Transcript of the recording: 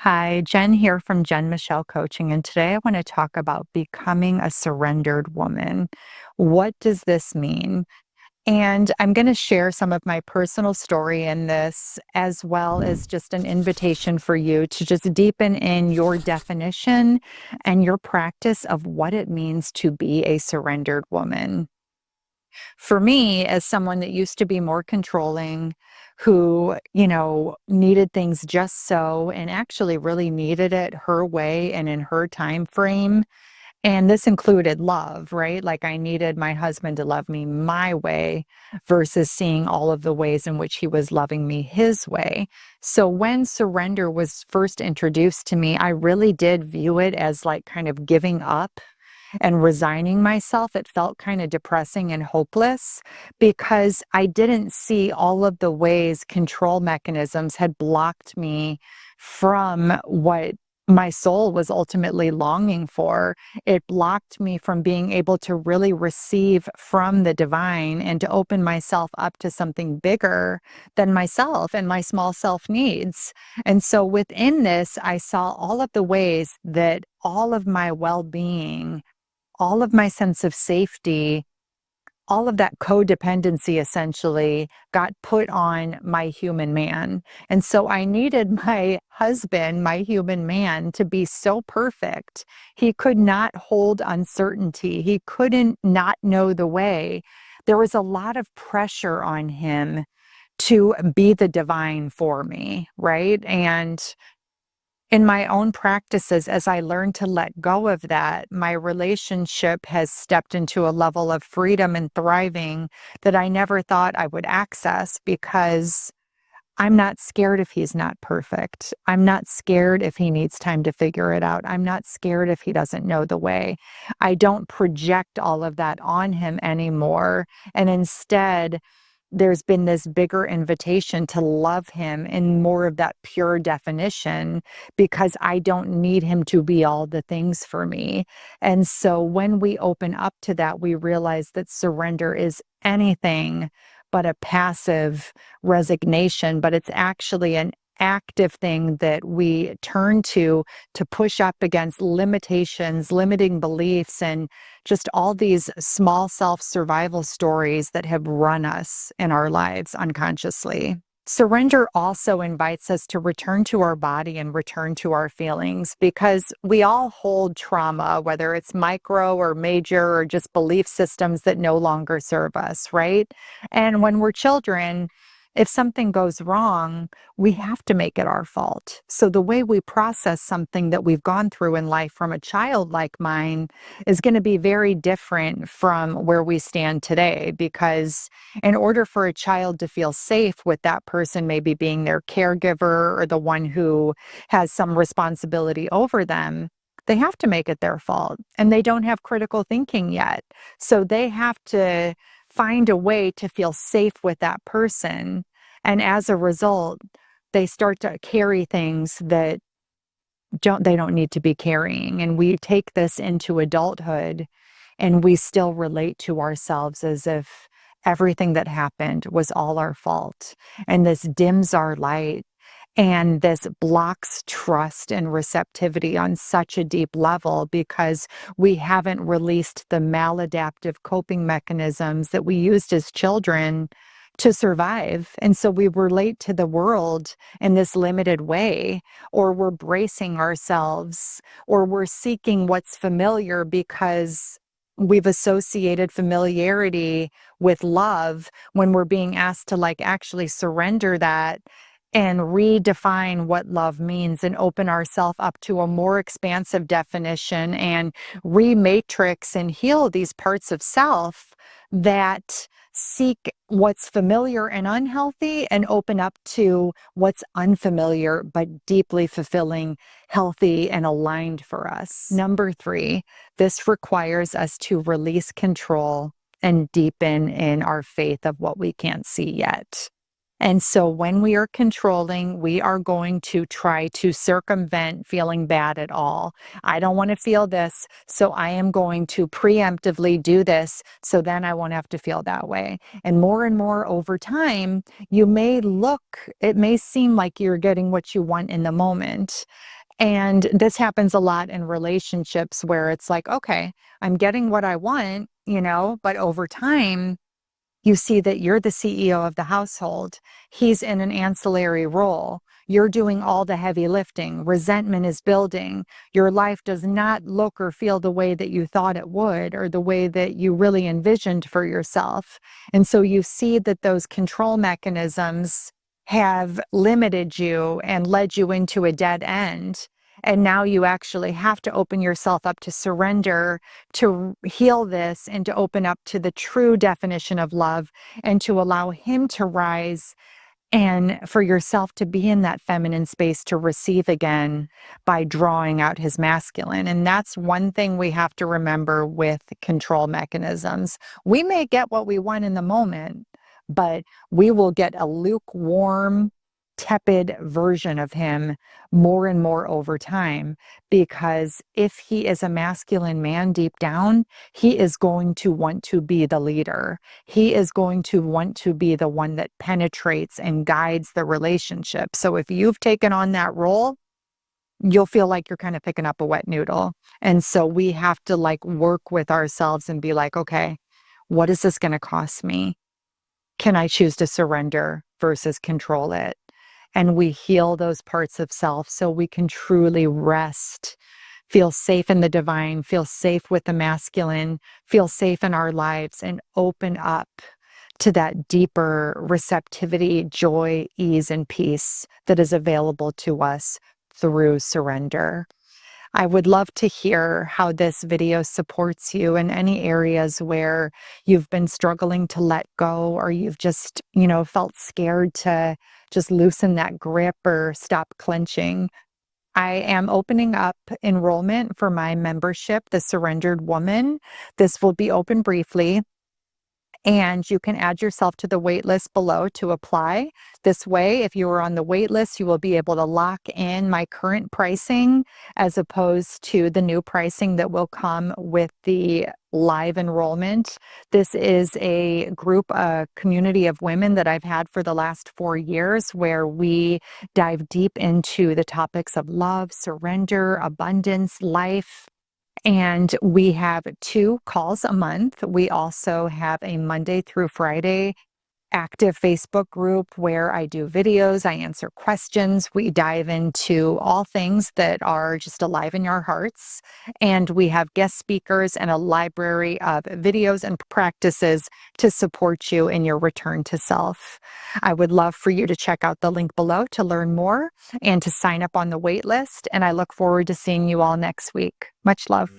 Hi, Jen here from Jen Michelle Coaching, and today I want to talk about becoming a surrendered woman. What does this mean? And I'm going to share some of my personal story in this, as well as just an invitation for you to just deepen in your definition and your practice of what it means to be a surrendered woman. For me, as someone that used to be more controlling, who, needed things just so and actually really needed it her way and in her time frame. And this included love, right? Like I needed my husband to love me my way versus seeing all of the ways in which he was loving me his way. So when surrender was first introduced to me, I really did view it as like kind of giving up and resigning myself. It felt kind of depressing and hopeless because I didn't see all of the ways control mechanisms had blocked me from what my soul was ultimately longing for. It blocked me from being able to really receive from the divine and to open myself up to something bigger than myself and my small self needs. And so within this, I saw all of the ways that all of my well-being, all of my sense of safety, all of that codependency essentially got put on my human man. And so I needed my husband, my human man, to be so perfect. He could not hold uncertainty. He couldn't not know the way. There was a lot of pressure on him to be the divine for me, right? And in my own practices, as I learned to let go of that, my relationship has stepped into a level of freedom and thriving that I never thought I would access because I'm not scared if he's not perfect. I'm not scared if he needs time to figure it out. I'm not scared if he doesn't know the way. I don't project all of that on him anymore. And instead, there's been this bigger invitation to love him in more of that pure definition because I don't need him to be all the things for me. And so when we open up to that, we realize that surrender is anything but a passive resignation, but it's actually an active thing that we turn to push up against limitations, limiting beliefs, and just all these small self survival stories that have run us in our lives unconsciously. Surrender also invites us to return to our body and return to our feelings because we all hold trauma, whether it's micro or major or just belief systems that no longer serve us, right? And when we're children, if something goes wrong, we have to make it our fault. So the way we process something that we've gone through in life from a child like mine is going to be very different from where we stand today because in order for a child to feel safe with that person maybe being their caregiver or the one who has some responsibility over them, they have to make it their fault. And they don't have critical thinking yet. So they have to find a way to feel safe with that person. And as a result, they start to carry things that they don't need to be carrying. And we take this into adulthood and we still relate to ourselves as if everything that happened was all our fault. And this dims our light and this blocks trust and receptivity on such a deep level because we haven't released the maladaptive coping mechanisms that we used as children to survive. And so we relate to the world in this limited way, or we're bracing ourselves, or we're seeking what's familiar because we've associated familiarity with love when we're being asked to like actually surrender that and redefine what love means and open ourselves up to a more expansive definition and rematrix and heal these parts of self that seek what's familiar and unhealthy and open up to what's unfamiliar but deeply fulfilling, healthy, and aligned for us. Number 3, this requires us to release control and deepen in our faith of what we can't see yet. And so when we are controlling, we are going to try to circumvent feeling bad at all. I don't want to feel this, so I am going to preemptively do this so then I won't have to feel that way. And more over time, it may seem like you're getting what you want in the moment. And this happens a lot in relationships where it's like, okay, I'm getting what I want, but over time, you see that you're the CEO of the household. He's in an ancillary role. You're doing all the heavy lifting. Resentment is building. Your life does not look or feel the way that you thought it would or the way that you really envisioned for yourself. And so you see that those control mechanisms have limited you and led you into a dead end. And now you actually have to open yourself up to surrender, to heal this, and to open up to the true definition of love and to allow him to rise and for yourself to be in that feminine space to receive again by drawing out his masculine. And that's one thing we have to remember with control mechanisms. We may get what we want in the moment, but we will get a lukewarm, tepid version of him more and more over time. Because if he is a masculine man deep down, he is going to want to be the leader. He is going to want to be the one that penetrates and guides the relationship. So if you've taken on that role, you'll feel like you're kind of picking up a wet noodle. And so we have to work with ourselves and be like, okay, what is this going to cost me? Can I choose to surrender versus control it? And we heal those parts of self so we can truly rest, feel safe in the divine, feel safe with the masculine, feel safe in our lives, and open up to that deeper receptivity, joy, ease, and peace that is available to us through surrender. I would love to hear how this video supports you in any areas where you've been struggling to let go, or you've just, felt scared to just loosen that grip or stop clenching. I am opening up enrollment for my membership, The Surrendered Woman. This will be open briefly, and you can add yourself to the wait list below to apply. This way, if you are on the wait list, you will be able to lock in my current pricing as opposed to the new pricing that will come with the live enrollment. This is a group, a community of women that I've had for the last 4 years, where we dive deep into the topics of love, surrender, abundance, life. And we have 2 calls a month. We also have a Monday through Friday active Facebook group where I do videos, I answer questions, we dive into all things that are just alive in your hearts. And we have guest speakers and a library of videos and practices to support you in your return to self. I would love for you to check out the link below to learn more and to sign up on the wait list. And I look forward to seeing you all next week. Much love.